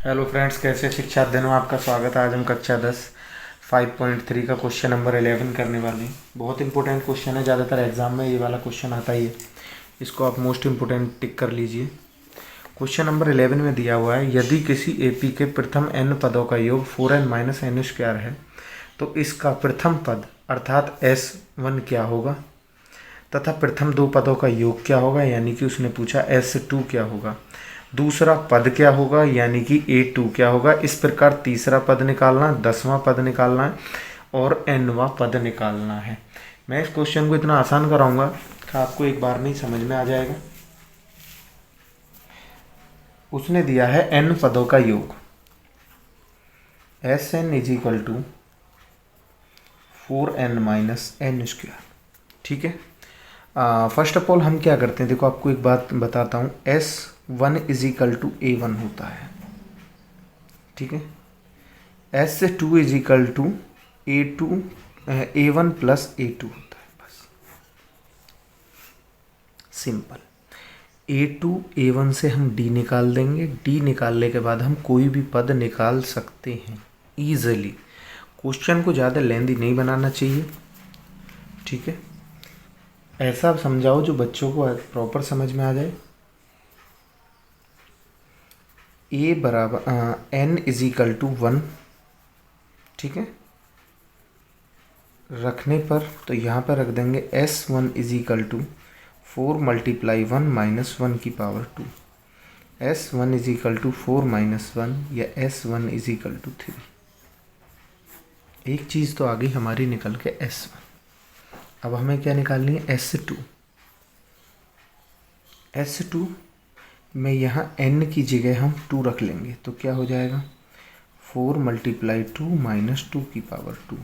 Hello friends, कैसे शिक्षा अध्ययन में आपका स्वागत है। आज हम कक्षा 10 5.3 का क्वेश्चन नंबर 11 करने वाले हैं। बहुत इंपॉर्टेंट क्वेश्चन है, ज़्यादातर एग्जाम में ये वाला क्वेश्चन आता ही है। इसको आप मोस्ट इंपॉर्टेंट टिक कर लीजिए। क्वेश्चन नंबर 11 में दिया हुआ है, यदि किसी एपी के प्रथम n पदों का योग 4n माइनस एन स्क्वायर है तो इसका प्रथम पद अर्थात S1 क्या होगा तथा प्रथम दो पदों का योग क्या होगा, यानी कि उसने पूछा S2 क्या होगा, दूसरा पद क्या होगा यानी कि A2 क्या होगा। इस प्रकार तीसरा पद निकालना, 10वां पद निकालना है और nवां पद निकालना है। मैं इस क्वेश्चन को इतना आसान कराऊंगा कि आपको एक बार नहीं समझ में आ जाएगा। उसने दिया है n पदों का योग, Sn is equal to 4n minus n square. ठीक है, फर्स्ट ऑफ ऑल हम क्या करते हैं, देखो आपको एक बात बताता हूँ। S1 is equal to A1 होता है, ठीक है। S2 is equal to A1 plus A2 होता है, बस सिंपल। A2 A1 से हम D निकाल देंगे, D निकालने के बाद हम कोई भी पद निकाल सकते हैं ईजिली। क्वेश्चन को ज़्यादा लेंदी नहीं बनाना चाहिए, ठीक है। ऐसा समझाओ जो बच्चों को प्रॉपर समझ में आ जाए। A बराबर N इज इक्वल टू 1, ठीक है। रखने पर तो यहाँ पर रख देंगे S1 is equal to 4 multiply 1 minus 1 की power 2। S1 is equal to 4 minus 1 या S1 इज इक्वल टू 3। एक चीज़ तो आ गई हमारी निकल के S1। अब हमें क्या निकालनी है, S2। S2 में यहाँ n की जगह हम 2 रख लेंगे तो क्या हो जाएगा, 4 मल्टीप्लाई 2 माइनस 2 की power 2।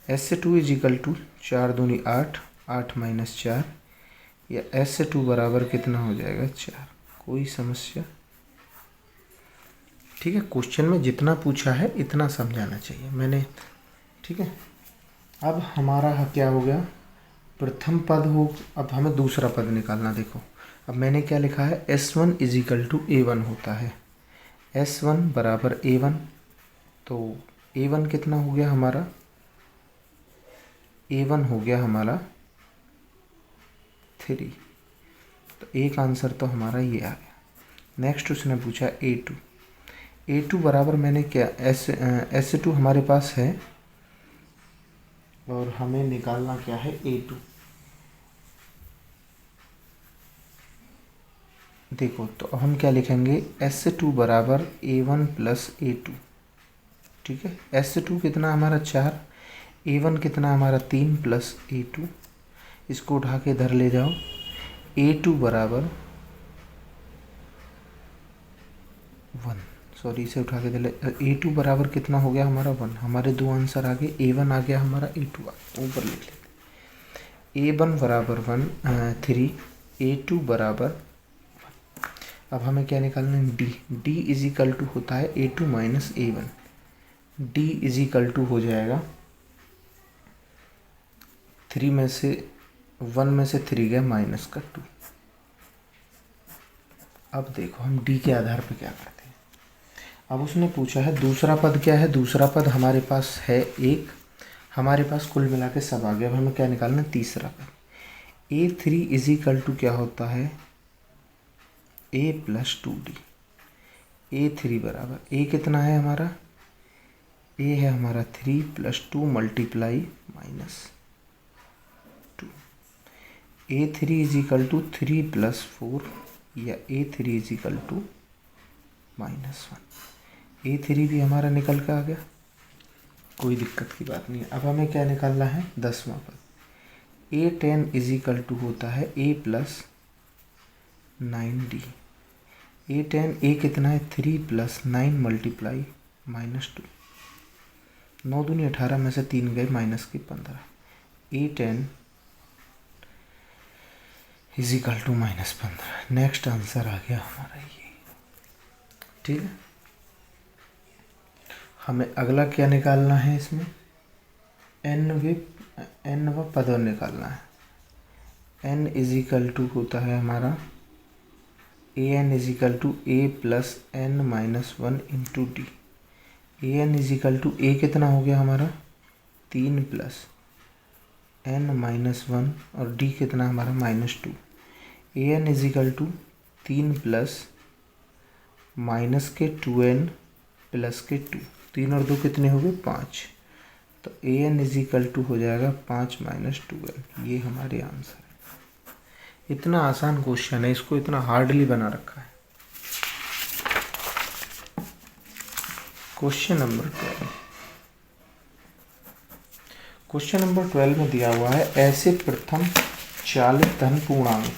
S2 is equal to 4 दूनी 8, 8 माइनस 4 या S2 बराबर कितना हो जाएगा, 4। कोई समस्या? ठीक है, क्वेश्चन में जितना पूछा है इतना समझाना चाहिए मैंने, ठीक है। अब हमारा क्या हो गया, प्रथम पद हो। अब हमें दूसरा पद निकालना। देखो अब मैंने क्या लिखा है, S1 is equal to A1 होता है। S1 बराबर A1, तो A1 कितना हो गया हमारा, A1 हो गया हमारा 3। तो एक आंसर तो हमारा ये आ गया। नेक्स्ट उसने पूछा A2। A2 बराबर मैंने क्या, S2 हमारे पास है और हमें निकालना क्या है, A2। देखो तो अब हम क्या लिखेंगे, S2 बराबर A1 प्लस A2, ठीक है। S2 कितना हमारा 4, A1 कितना हमारा 3 प्लस A2। इसको उठा के इधर ले जाओ। A2 बराबर 1, सॉरी इसे उठा के इधर ले। A2 बराबर कितना हो गया हमारा 1। हमारे दो आंसर आ गए, A1 आ गया हमारा, A2 आ गया। ऊपर लिख लेते, A1 बराबर 1 3, A2 बराबर। अब हमें क्या निकालना है, D। D is equal to होता है A2 minus A1। D is equal to हो जाएगा 3 में से 1 में से 3 गया माइनस का 2। अब देखो हम D के आधार पर क्या करते हैं। अब उसने पूछा है दूसरा पद क्या है, दूसरा पद हमारे पास है 1। हमारे पास कुल मिला के सब आ गया। अब हमें क्या निकालना है, तीसरा पद। A3 इज इक्वल टू क्या होता है, A प्लस 2D। A3 बराबर A कितना है हमारा, A है हमारा 3 plus 2 multiply minus 2। A3 is equal to 3 plus 4 या A3 is equal to minus 1। A3 भी हमारा निकल के आ गया, कोई दिक्कत की बात नहीं है। अब हमें क्या निकालना है, 10वां पद। A10 इज इक्वल टू होता है A plus 9D। A10 A कितना है, 3 प्लस 9 मल्टीप्लाई माइनस 2। 9 दूनी 18 में से 3 गए माइनस के 15। A10 is equal to minus 15। Next answer आ गया हमारा ये, ठीक है। हमें अगला क्या निकालना है, इसमें n व पद निकालना है। n इज इक्वल टू होता है हमारा a n is equal to a plus n minus one into D. A n is equal to a कितना हो गया हमारा 3 प्लस एन माइनस वन और डी कितना हमारा -2। A n is equal to 3 plus minus के 2n प्लस के 2, 3 और 2 कितने हो गए 5। तो ए एन इजिकल टू हो जाएगा 5 माइनस 2n। ये हमारे आंसर है। इतना आसान क्वेश्चन है, इसको इतना हार्डली बना रखा है। Question number 12। क्वेश्चन नंबर 12 में दिया हुआ है ऐसे प्रथम 40 धन पूर्णांक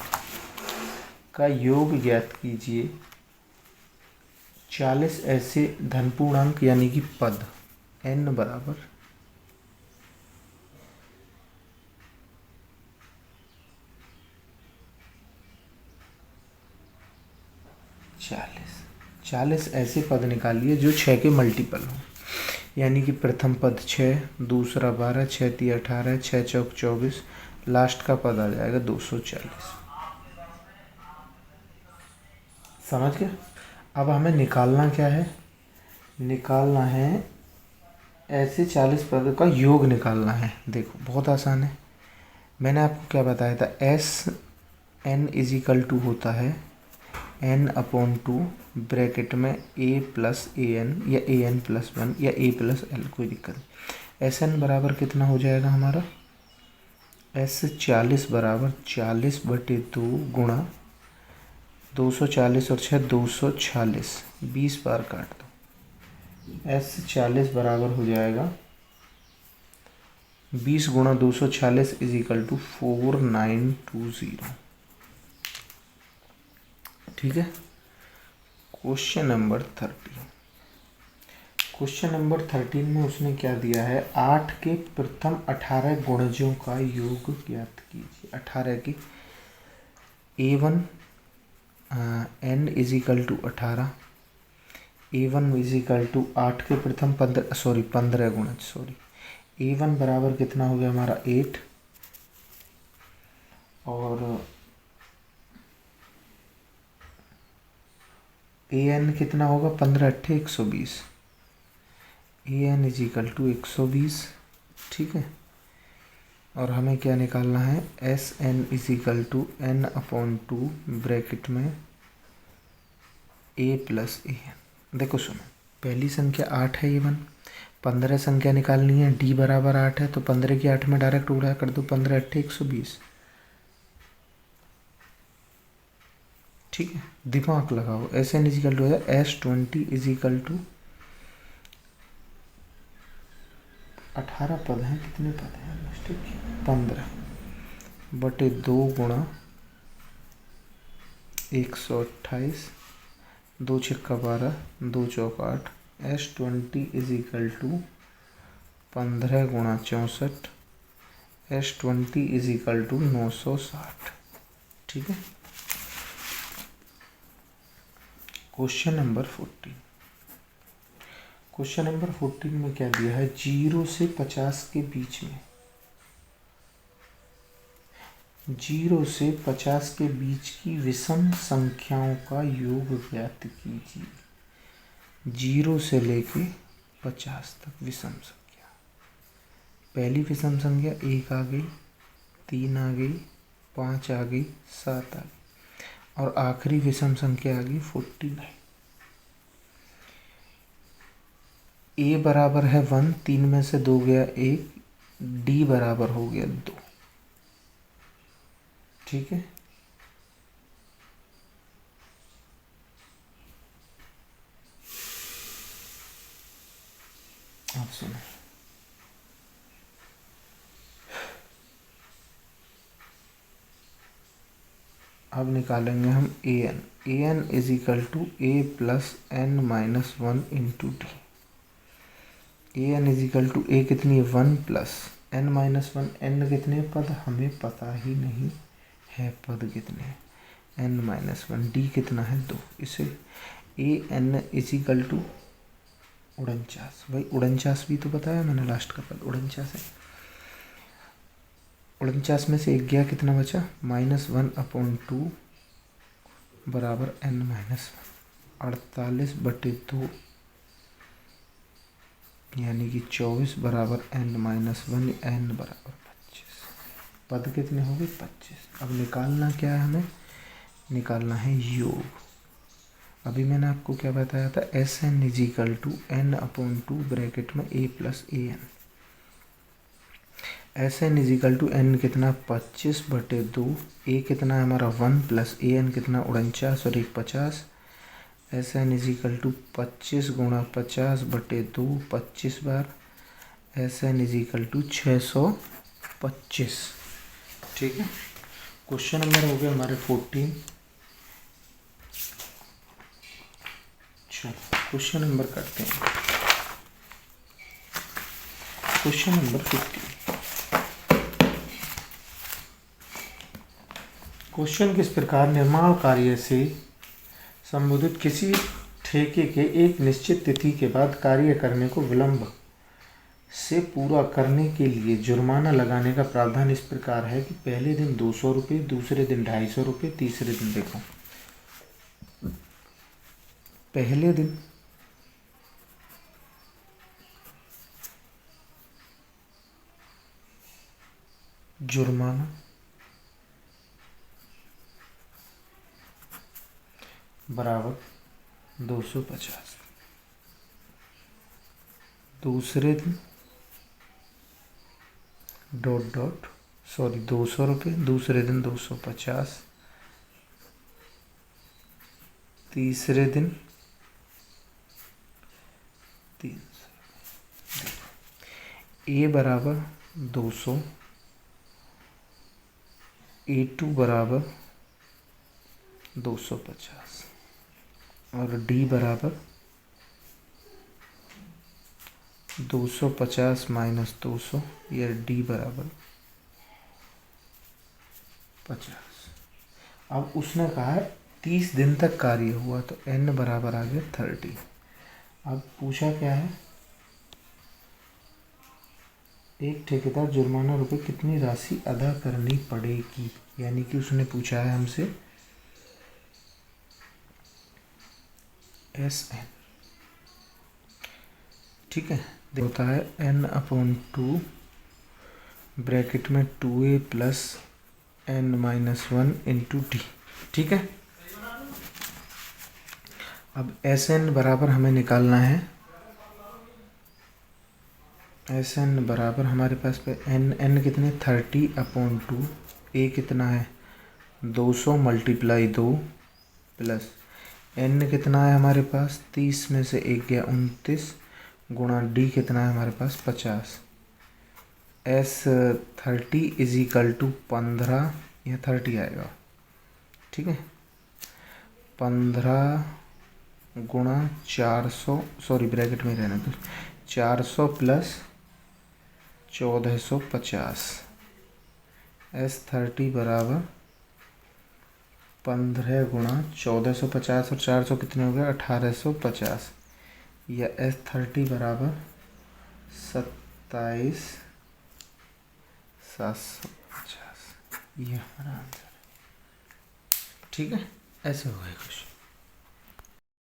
का योग ज्ञात कीजिए। 40 ऐसे धन पूर्णांक यानी कि पद n बराबर 40 ऐसे पद निकालिए जो 6 के मल्टीपल हों। यानी कि प्रथम पद 6, दूसरा 12, 6 3 18, 6 चौक 24, लास्ट का पद आ जाएगा 240। समझ गए? अब हमें निकालना क्या है? निकालना है ऐसे 40 पद का योग निकालना है। देखो बहुत आसान है। मैंने आपको क्या बताया था, एस एन इजिकल टू होता है n/2 ब्रैकेट में a प्लस ए एन या ए एन प्लस 1 या a प्लस एल, कोई दिक्कत नहीं। एस एन बराबर कितना हो जाएगा हमारा, एस 40 बराबर 40/2 गुणा 240 और 6 246, 20 बार काट दो। एस 40 बराबर हो जाएगा 20 गुणा 246 इजिकल टू 4920। ठीक है। Question number 13। क्वेश्चन नंबर 13 में उसने क्या दिया है, 8 के प्रथम 18 गुणजों का योग ज्ञात कीजिए। 18 के a1 n is equal to 18, a1 is equal to 8 के प्रथम 15 गुणज, a1 बराबर कितना हो गया हमारा 8 और ए एन कितना होगा 15 × 8 = 120, ए एन इजिकल टू 120। ठीक है। और हमें क्या निकालना है, S n is equal to n/2 bracket में a प्लस ए एन। देखो सुनो, पहली संख्या 8 है a1, 15 संख्या निकालनी है, d बराबर 8 है तो 15 की 8 में डायरेक्ट उड़ा कर दो, 15 × 8 = 120। ठीक है, दिमाग लगाओ। एस एन इजिकल टू है S20 इजिकल टू 18 पद हैं, कितने पद हैं, 15/2 गुणा 128, 2 छक्का 12, 2 चौक 8। S20 इजिकल टू 15 गुणा 64, S20 इजिकल टू 960। ठीक है। Question number 14। क्वेश्चन नंबर 14 में क्या दिया है, 0 से 50 के बीच में, 0 से 50 के बीच की विषम संख्याओं का योग ज्ञात कीजिए। 0 से लेके 50 तक विषम संख्या। पहली विषम संख्या 1 आ गई, 3 आ गई, 5 आ गई, 7 आ गई और आखिरी विषम संख्या आ गई 49। a बराबर है 1, 3 में से 2 गया 1, d बराबर हो गया 2। ठीक है। आप सुनो, अब निकालेंगे हम a n is equal to a plus n minus 1 into D. A n is equal to a कितनी है 1 प्लस n माइनस 1, n कितने पद हमें पता ही नहीं है, पद कितने n माइनस 1, d कितना है 2। इसे ए एन इजिकल टू 49, भाई 49 भी तो बताया मैंने, लास्ट का पद 49 है। 49 में से 1 गया, कितना बचा -1/2 बराबर n-1, 48/2 यानी कि 24 बराबर n-1, n बराबर 25। पद कितने हो गए? 25। अब निकालना क्या है हमें? निकालना है योग। अभी मैंने आपको क्या बताया था? Sn = n/2 ब्रैकेट में a + an। Sn = n कितना? 25/2। a कितना है हमारा? 1 + an कितना? 49 और 1 50। Sn = 25 × 50/2, 25 बार। Sn = 625। ठीक है। क्वेश्चन नंबर हो गया हमारे 14। चलो क्वेश्चन नंबर करते हैं। Question number 15। क्वेश्चन किस प्रकार निर्माण कार्य से संबोधित किसी ठेके के एक निश्चित तिथि के बाद कार्य करने को विलंब से पूरा करने के लिए जुर्माना लगाने का प्रावधान इस प्रकार है कि पहले दिन 200 रुपये, दूसरे दिन 250 रुपये, तीसरे दिन देखो पहले दिन जुर्माना बराबर 250, दूसरे दिन 200 रुपये, दूसरे दिन 250, तीसरे दिन 300। ए बराबर 200, A2 बराबर 250 और डी बराबर 250 - 200 या डी बराबर 50। अब उसने कहा है 30 दिन तक कार्य हुआ तो n बराबर आ गया 30। अब पूछा क्या है? एक ठेकेदार जुर्माना रुपये कितनी राशि अदा करनी पड़ेगी, यानी कि उसने पूछा है हमसे Sn। ठीक है। होता है n/2 ब्रैकेट में 2a + n-1 × d। ठीक है। अब Sn बराबर हमें निकालना है। Sn बराबर हमारे पास पे n कितने? 30/2। a कितना है? 200 × 2 प्लस n कितना है हमारे पास? 30 में से 1 गया 29 गुणा d कितना है हमारे पास? 50। S30 = 15 या 30 आएगा। ठीक है। 15 गुणा 400, सॉरी ब्रैकेट में रहना तो 400 + 1450। S30 बराबर 15 गुणा 1450 और 400 कितने हो गए? 1850 या S30 बराबर 27,750। ये हमारा आंसर है। ठीक है। ऐसे हो गया क्वेश्चन।